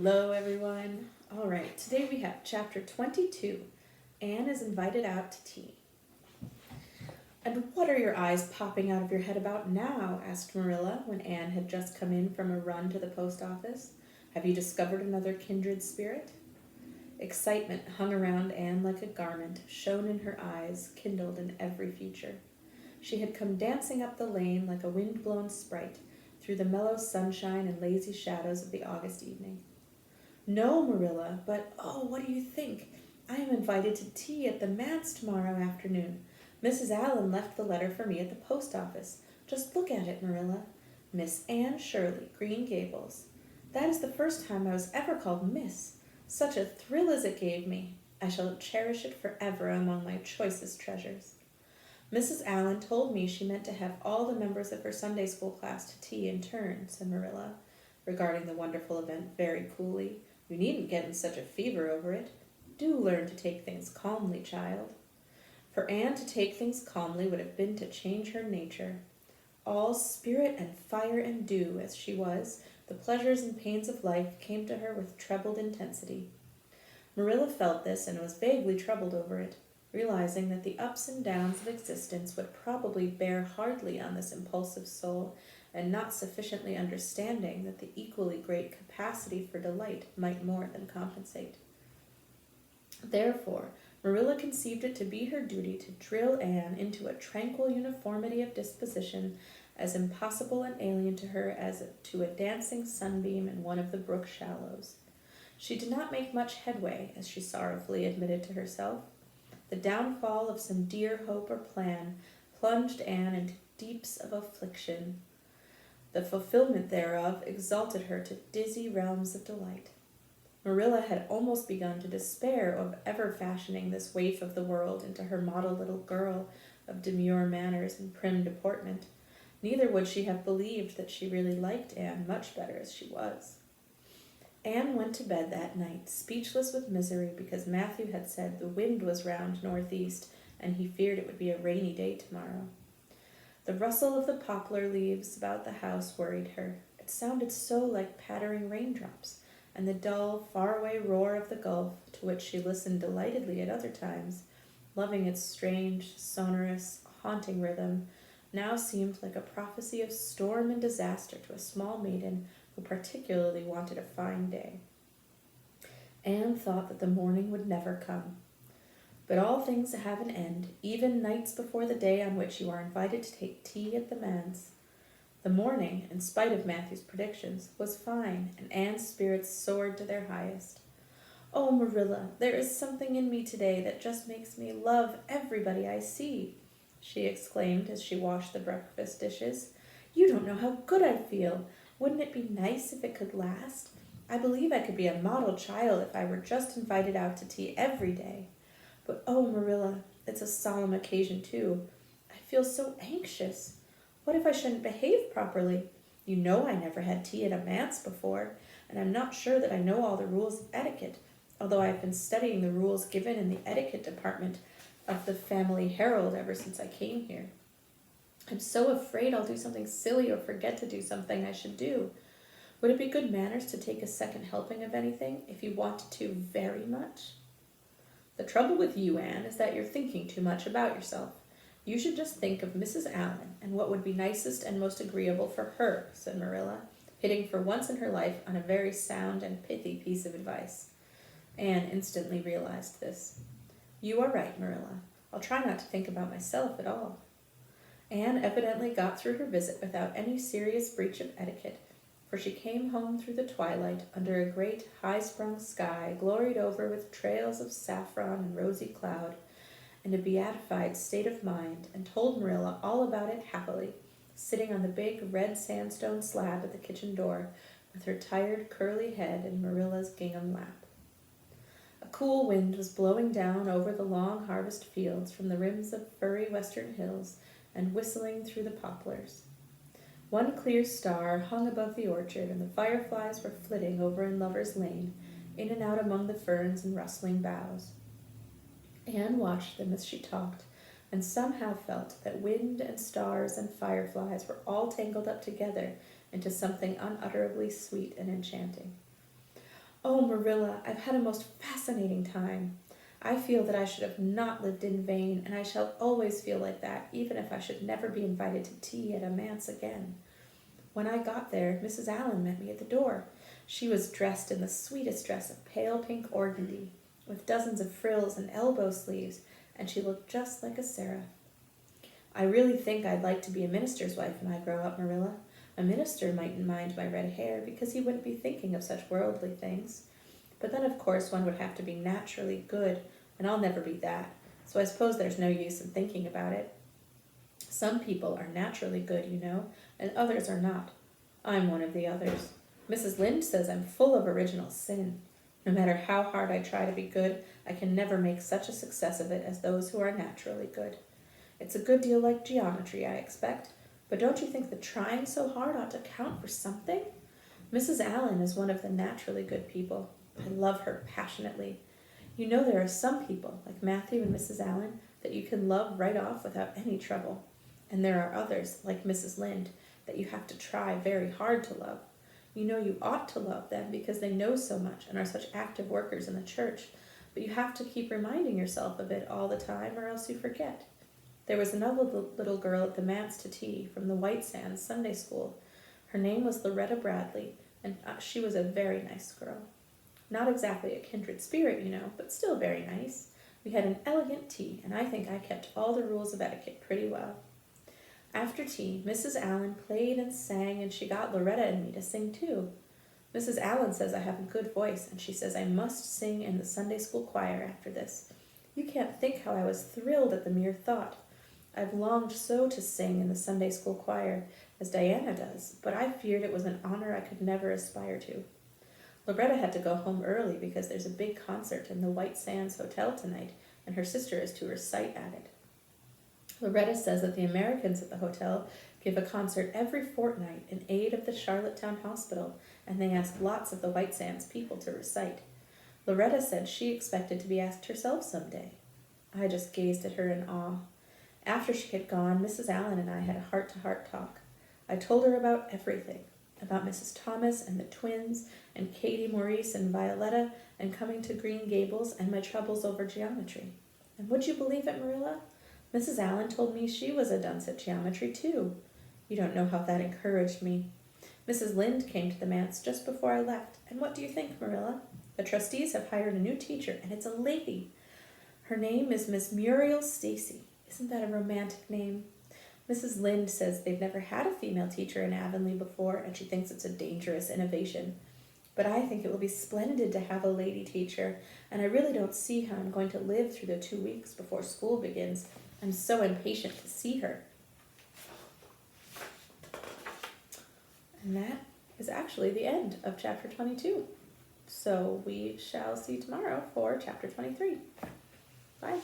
Hello, everyone. All right, today we have chapter 22. Anne is invited out to tea. And what are your eyes popping out of your head about now? Asked Marilla when Anne had just come in from a run to the post office. Have you discovered another kindred spirit? Excitement hung around Anne like a garment, shone in her eyes, kindled in every feature. She had come dancing up the lane like a wind-blown sprite, through the mellow sunshine and lazy shadows of the August evening. No, Marilla, but oh, what do you think? I am invited to tea at the manse tomorrow afternoon. Mrs. Allan left the letter for me at the post office. Just look at it, Marilla. Miss Anne Shirley, Green Gables. That is the first time I was ever called Miss. Such a thrill as it gave me. I shall cherish it forever among my choicest treasures. Mrs. Allan told me she meant to have all the members of her Sunday school class to tea in turn, said Marilla, regarding the wonderful event very coolly. You needn't get in such a fever over it. Do learn to take things calmly, child. For Anne to take things calmly would have been to change her nature. All spirit and fire and dew as she was, the pleasures and pains of life came to her with trebled intensity. Marilla felt this and was vaguely troubled over it, realizing that the ups and downs of existence would probably bear hardly on this impulsive soul, and not sufficiently understanding that the equally great capacity for delight might more than compensate. Therefore, Marilla conceived it to be her duty to drill Anne into a tranquil uniformity of disposition as impossible and alien to her as to a dancing sunbeam in one of the brook shallows. She did not make much headway, as she sorrowfully admitted to herself. The downfall of some dear hope or plan plunged Anne into deeps of affliction. The fulfillment thereof exalted her to dizzy realms of delight. Marilla had almost begun to despair of ever fashioning this waif of the world into her model little girl of demure manners and prim deportment. Neither would she have believed that she really liked Anne much better as she was. Anne went to bed that night, speechless with misery because Matthew had said the wind was round northeast and he feared it would be a rainy day tomorrow. The rustle of the poplar leaves about the house worried her. It sounded so like pattering raindrops, and the dull, faraway roar of the Gulf, to which she listened delightedly at other times, loving its strange, sonorous, haunting rhythm, now seemed like a prophecy of storm and disaster to a small maiden who particularly wanted a fine day. Anne thought that the morning would never come. But all things have an end, even nights before the day on which you are invited to take tea at the manse. The morning, in spite of Matthew's predictions, was fine, and Anne's spirits soared to their highest. Oh, Marilla, there is something in me today that just makes me love everybody I see, she exclaimed as she washed the breakfast dishes. You don't know how good I feel. Wouldn't it be nice if it could last? I believe I could be a model child if I were just invited out to tea every day. But oh, Marilla, it's a solemn occasion too. I feel so anxious. What if I shouldn't behave properly? You know I never had tea at a manse before, and I'm not sure that I know all the rules of etiquette, although I've been studying the rules given in the etiquette department of the Family Herald ever since I came here. I'm so afraid I'll do something silly or forget to do something I should do. Would it be good manners to take a second helping of anything if you wanted to very much? The trouble with you, Anne, is that you're thinking too much about yourself. You should just think of Mrs. Allan and what would be nicest and most agreeable for her, said Marilla, hitting for once in her life on a very sound and pithy piece of advice. Anne instantly realized this. You are right, Marilla. I'll try not to think about myself at all. Anne evidently got through her visit without any serious breach of etiquette, for she came home through the twilight under a great high-sprung sky gloried over with trails of saffron and rosy cloud, in a beatified state of mind, and told Marilla all about it happily, sitting on the big red sandstone slab at the kitchen door with her tired curly head in Marilla's gingham lap. A cool wind was blowing down over the long harvest fields from the rims of furry western hills and whistling through the poplars. One clear star hung above the orchard, and the fireflies were flitting over in Lover's Lane, in and out among the ferns and rustling boughs. Anne watched them as she talked, and somehow felt that wind and stars and fireflies were all tangled up together into something unutterably sweet and enchanting. Oh, Marilla, I've had a most fascinating time. I feel that I should have not lived in vain, and I shall always feel like that, even if I should never be invited to tea at a manse again. When I got there, Mrs. Allen met me at the door. She was dressed in the sweetest dress of pale pink organdy, with dozens of frills and elbow sleeves, and she looked just like a seraph. I really think I'd like to be a minister's wife when I grow up, Marilla. A minister mightn't mind my red hair because he wouldn't be thinking of such worldly things. But then, of course, one would have to be naturally good, and I'll never be that, so I suppose there's no use in thinking about it. Some people are naturally good, you know, and others are not. I'm one of the others. Mrs. Lynde says I'm full of original sin. No matter how hard I try to be good, I can never make such a success of it as those who are naturally good. It's a good deal like geometry, I expect, but don't you think that trying so hard ought to count for something? Mrs. Allen is one of the naturally good people. I love her passionately. You know there are some people, like Matthew and Mrs. Allen, that you can love right off without any trouble. And there are others, like Mrs. Lynde, that you have to try very hard to love. You know you ought to love them because they know so much and are such active workers in the church, but you have to keep reminding yourself of it all the time or else you forget. There was another little girl at the manse to tea from the White Sands Sunday School. Her name was Loretta Bradley, and she was a very nice girl. Not exactly a kindred spirit, you know, but still very nice. We had an elegant tea, and I think I kept all the rules of etiquette pretty well. After tea, Mrs. Allen played and sang, and she got Loretta and me to sing too. Mrs. Allen says I have a good voice, and she says I must sing in the Sunday school choir after this. You can't think how I was thrilled at the mere thought. I've longed so to sing in the Sunday school choir, as Diana does, but I feared it was an honor I could never aspire to. Loretta had to go home early because there's a big concert in the White Sands Hotel tonight, and her sister is to recite at it. Loretta says that the Americans at the hotel give a concert every fortnight in aid of the Charlottetown Hospital, and they ask lots of the White Sands people to recite. Loretta said she expected to be asked herself someday. I just gazed at her in awe. After she had gone, Mrs. Allen and I had a heart-to-heart talk. I told her about everything, about Mrs. Thomas and the twins, and Katie Maurice and Violetta, and coming to Green Gables, and my troubles over geometry. And would you believe it, Marilla? Mrs. Allen told me she was a dunce at geometry, too. You don't know how that encouraged me. Mrs. Lynde came to the manse just before I left, and what do you think, Marilla? The trustees have hired a new teacher, and it's a lady. Her name is Miss Muriel Stacy. Isn't that a romantic name? Mrs. Lynde says they've never had a female teacher in Avonlea before, and she thinks it's a dangerous innovation. But I think it will be splendid to have a lady teacher, and I really don't see how I'm going to live through the 2 weeks before school begins. I'm so impatient to see her. And that is actually the end of chapter 22. So we shall see tomorrow for chapter 23. Bye.